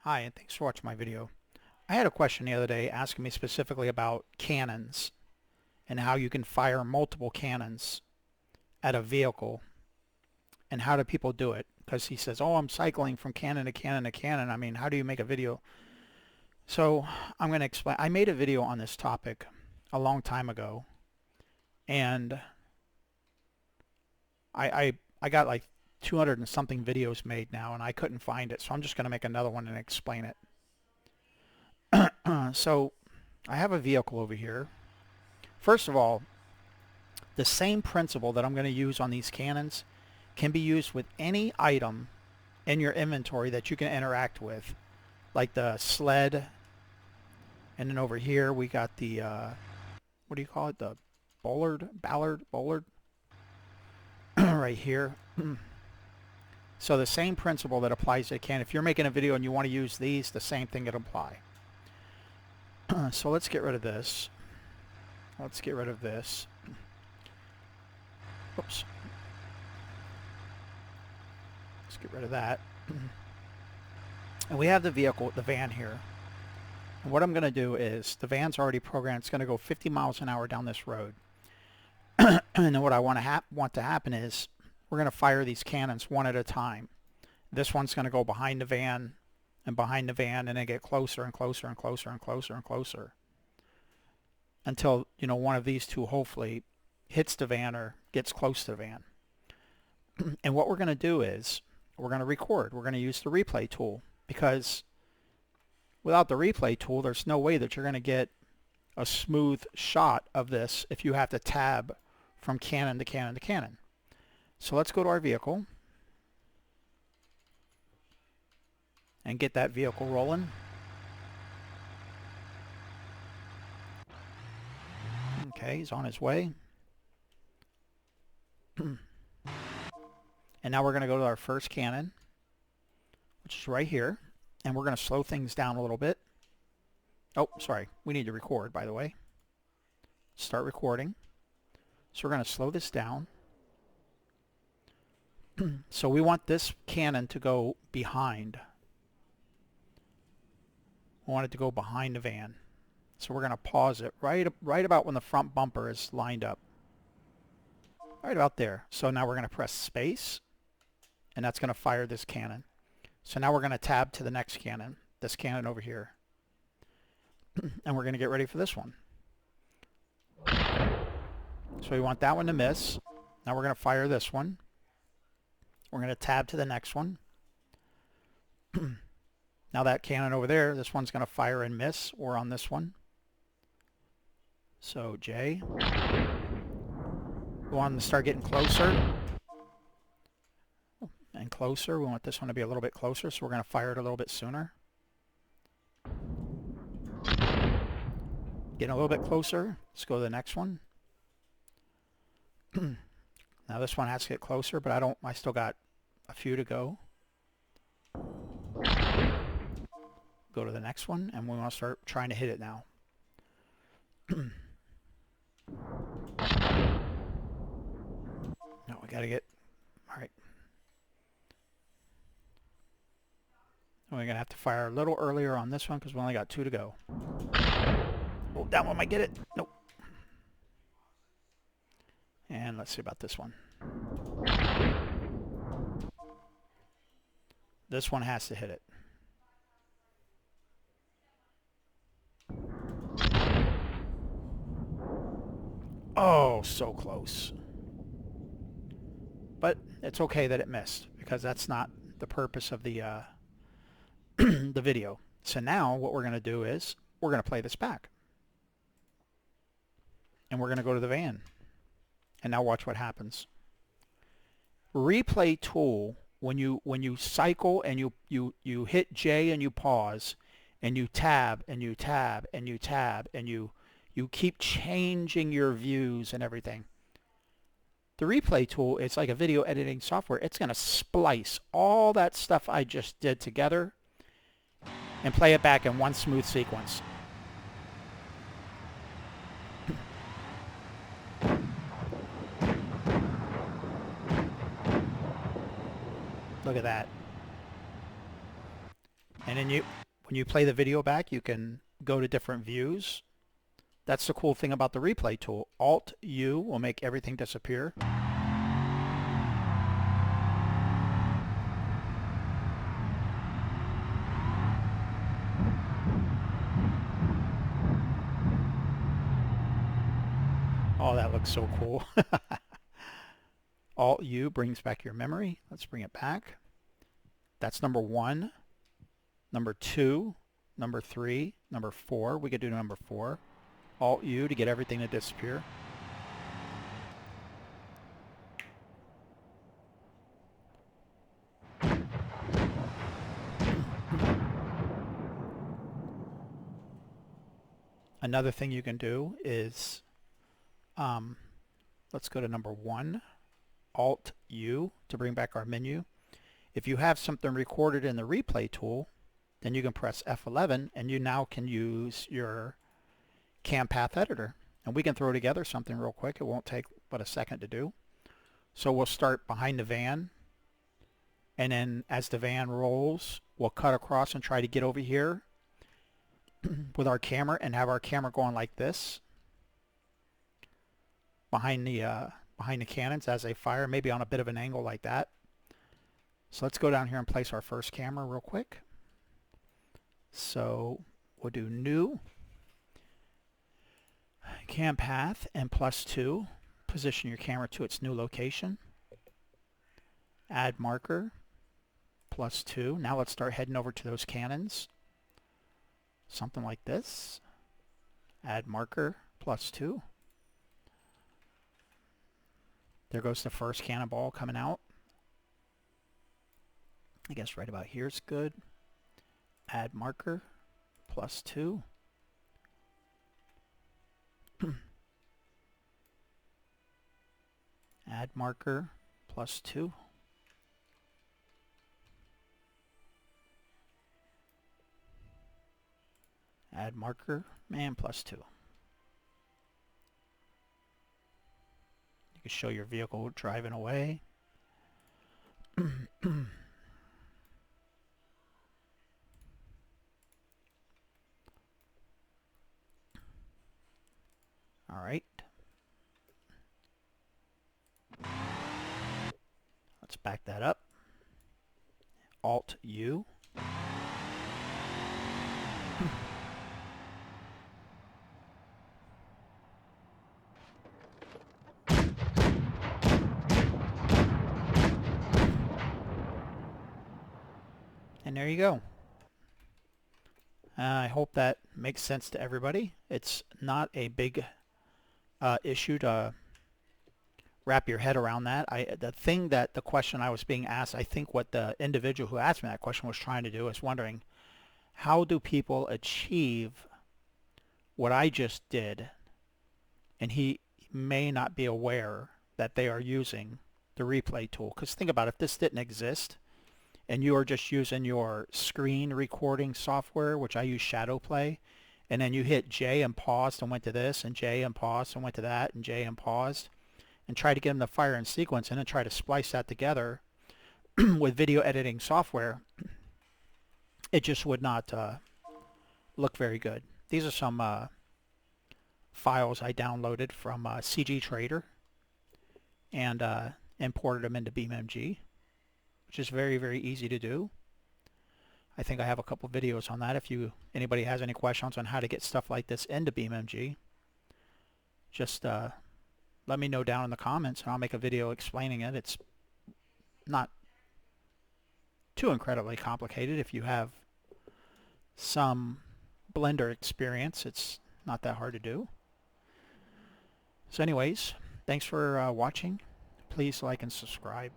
Hi, and thanks for watching my video. I had a question the other day asking me specifically about cannons and how you can fire multiple cannons at a vehicle and how do people do it? Because he says, oh, I'm cycling from cannon to cannon to cannon. I mean, how do you make a video? So I'm going to explain. I made a video on this topic a long time ago, and I got like 200 and something videos made now, and I couldn't find it. So I'm just going to make another one and explain it. So I have a vehicle over here. First of all, the same principle that I'm going to use on these cannons can be used with any item in your inventory that you can interact with, like the sled, and then over here we got the what do you call it, the ballard right here. So the same principle that applies to a cannon. If you're making a video and you want to use these, the same thing would apply. So let's get rid of this. Let's get rid of this. Oops. Let's get rid of that. And we have the vehicle, the van here. And what I'm going to do is, the van's already programmed. It's going to go 50 miles an hour down this road. And then what I want to happen is, we're going to fire these cannons one at a time. This one's going to go behind the van and behind the van, and then get closer and closer and closer and closer and closer until, you know, one of these two hopefully hits the van or gets close to the van. And what we're going to do is we're going to record. We're going to use the replay tool, because without the replay tool there's no way that you're going to get a smooth shot of this if you have to tab from cannon to cannon to cannon. So let's go to our vehicle and get that vehicle rolling. Okay, he's on his way. And now we're going to go to our first cannon, which is right here, and we're going to slow things down a little bit. Oh, sorry, we need to record, by the way. Start recording. So we're going to slow this down. So we want this cannon to go behind. We want it to go behind the van. So we're going to pause it right about when the front bumper is lined up. Right about there. So now we're going to press space, and that's going to fire this cannon. So now we're going to tab to the next cannon, this cannon over here. And we're going to get ready for this one. So we want that one to miss. Now we're going to fire this one. We're going to tab to the next one. Now that cannon over there, this one's going to fire and miss. Or on this one. So J. We want them to start getting closer. And closer. We want this one to be a little bit closer, so we're going to fire it a little bit sooner. Getting a little bit closer. Let's go to the next one. Now this one has to get closer, but I still got a few to go. Go to the next one, and we want to start trying to hit it now. No, we got to get... Alright. We're going to have to fire a little earlier on this one because we only got 2 to go. Oh, that one might get it. Nope. And let's see about this one. This one has to hit it. Oh, so close. But it's okay that it missed, because that's not the purpose of the the video. So now what we're going to do is we're going to play this back. And we're going to go to the van. And now watch what happens. Replay tool, when you cycle and you hit J and you pause, and you tab and you tab and you tab and you keep changing your views and everything. The replay tool is like a video editing software. It's going to splice all that stuff I just did together and play it back in one smooth sequence. Look at that. And then when you play the video back, you can go to different views. That's the cool thing about the replay tool. Alt-U will make everything disappear. Oh, that looks so cool. Alt-U brings back your memory. Let's bring it back. That's number 1, number 2, number 3, number 4. We could do number 4. Alt-U to get everything to disappear. Another thing you can do is, let's go to number 1, Alt-U to bring back our menu. If you have something recorded in the replay tool, then you can press F11 and you now can use your cam path editor. And we can throw together something real quick. It won't take but a second to do. So we'll start behind the van, and then as the van rolls, we'll cut across and try to get over here with our camera and have our camera going like this behind the cannons as they fire, maybe on a bit of an angle like that. So let's go down here and place our first camera real quick. So we'll do new cam path and +2. Position your camera to its new location. Add marker +2. Now let's start heading over to those cannons. Something like this. Add marker +2. There goes the first cannonball coming out. I guess right about here is good. Add marker +2. Add marker +2. Add marker and +2. You can show your vehicle driving away. All right. Let's back that up. Alt-U. And there you go. I hope that makes sense to everybody. It's not a big issue to wrap your head around that. The question I was being asked, I think what the individual who asked me that question was trying to do is wondering, how do people achieve what I just did? And he may not be aware that they are using the replay tool. Because think about it, if this didn't exist, and you are just using your screen recording software, which I use Shadowplay, and then you hit J and paused and went to this, and J and paused and went to that, and J and paused, and try to get them to fire in sequence, and then try to splice that together with video editing software, it just would not look very good. These are some files I downloaded from CG Trader and imported them into BeamNG, which is very, very easy to do. I think I have a couple videos on that. If anybody has any questions on how to get stuff like this into BeamNG, just let me know down in the comments and I'll make a video explaining it. It's not too incredibly complicated. If you have some Blender experience, it's not that hard to do. So anyways, thanks for watching. Please like and subscribe.